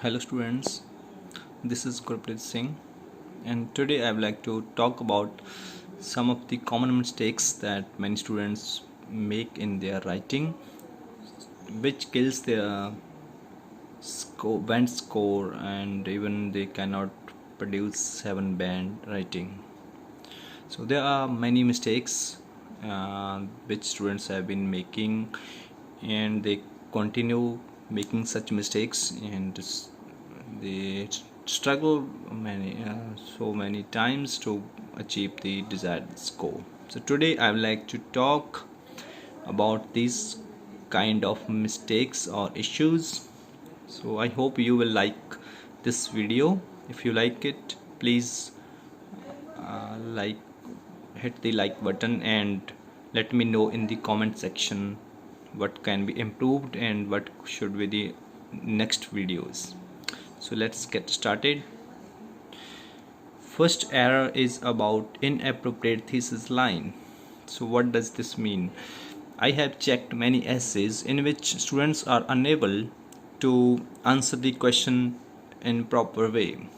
Hello students, this is Gurpreet Singh and today I would like to talk about some of the common mistakes that many students make in their writing which kills their band score and even they cannot produce 7 band writing. So there are many mistakes which students have been making and they continue making such mistakes and they struggle so many times to achieve the desired score. So today I would like to talk about these kind of mistakes or issues. So I hope you will like this video. If you like it, please like hit the like button and let me know in the comment section what can be improved and what should be the next videos. So let's get started. First error is about inappropriate thesis line. So what does this mean? I have checked many essays in which students are unable to answer the question in proper way,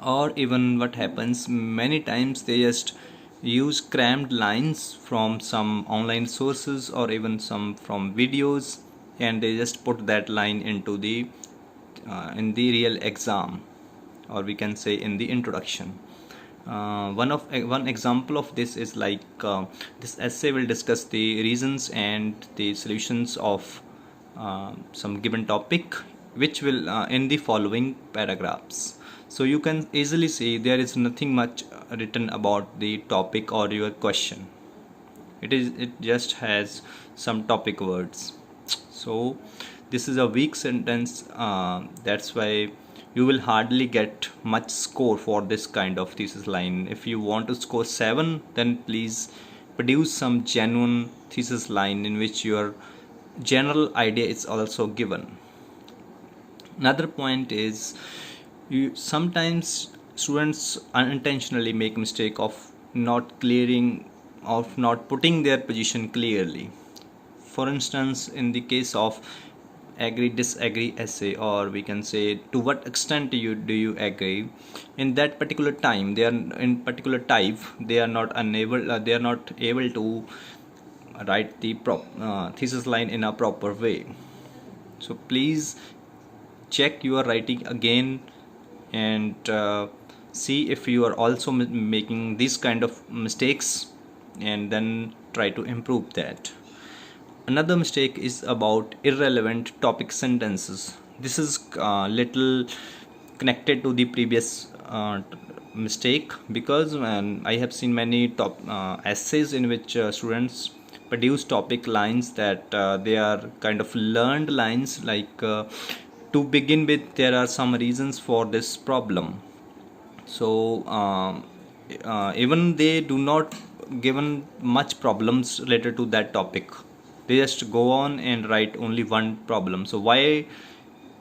or even what happens many times they just use crammed lines from some online sources or even some from videos and they just put that line into the in the real exam, or we can say in the introduction. One example of this is like this essay will discuss the reasons and the solutions of some given topic which will in the following paragraphs. So you can easily see there is nothing much written about the topic or your question. It just has some topic words. So this is a weak sentence, that's why you will hardly get much score for this kind of thesis line. If you want to score 7, then please produce some genuine thesis line in which your general idea is also given. Another point is sometimes students unintentionally make mistake of not clearing, of not putting their position clearly. For instance, in the case of agree disagree essay, or we can say to what extent do you agree, in that particular time they are in particular type they are not able to write the thesis line in a proper way. So please check your writing again and see if you are also making these kind of mistakes and then try to improve that. Another mistake is about irrelevant topic sentences. This is little connected to the previous mistake, because I have seen many top essays in which students produce topic lines that they are kind of learned lines, like to begin with there are some reasons for this problem. So even they do not given much problems related to that topic, they just go on and write only one problem. So why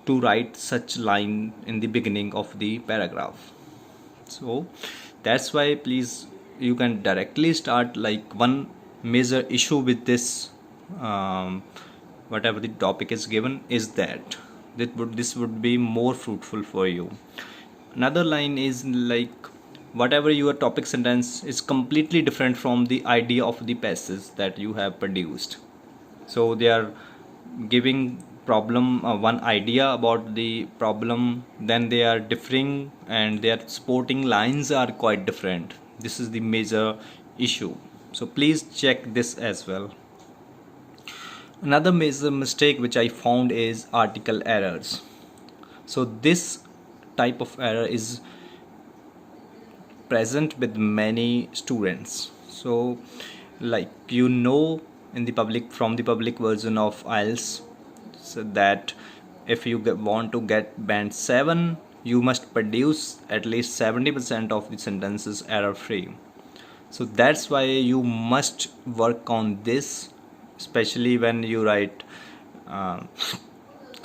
to write such line in the beginning of the paragraph? So that's why please you can directly start like one major issue with this whatever the topic is given is that this would be more fruitful for you. Another line is like whatever your topic sentence is completely different from the idea of the passage that you have produced. So they are giving problem one idea about the problem, then they are differing and their supporting lines are quite different. This is the major issue, so please check this as well. Another major mistake which I found is article errors. So this type of error is present with many students. So like in the public, from the public version of IELTS, so that if you want to get band 7 you must produce at least 70% of the sentences error free. So that's why you must work on this, especially when you write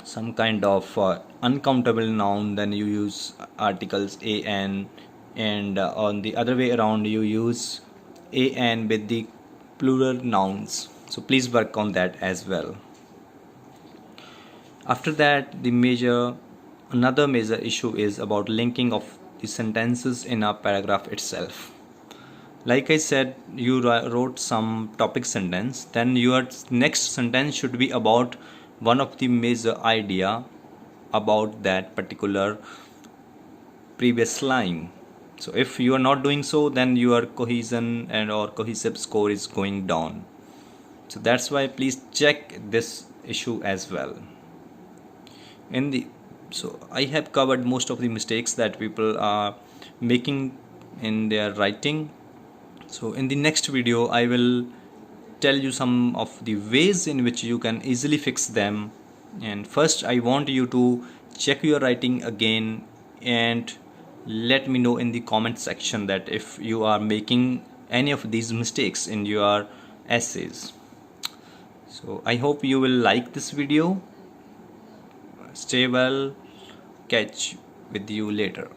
some kind of uncountable noun, then you use articles an, and on the other way around you use an with the plural nouns. So please work on that as well. After that, the major Another major issue is about linking of the sentences in a paragraph itself. Like I said, you wrote some topic sentence, then your next sentence should be about one of the major idea about that particular previous line. So if you are not doing so, then your cohesion and or cohesive score is going down. So that's why please check this issue as well. So I have covered most of the mistakes that people are making in their writing. So in the next video I will tell you some of the ways in which you can easily fix them. And first I want you to check your writing again and let me know in the comment section that if you are making any of these mistakes in your essays. So I hope you will like this video. Stay well. Catch with you later.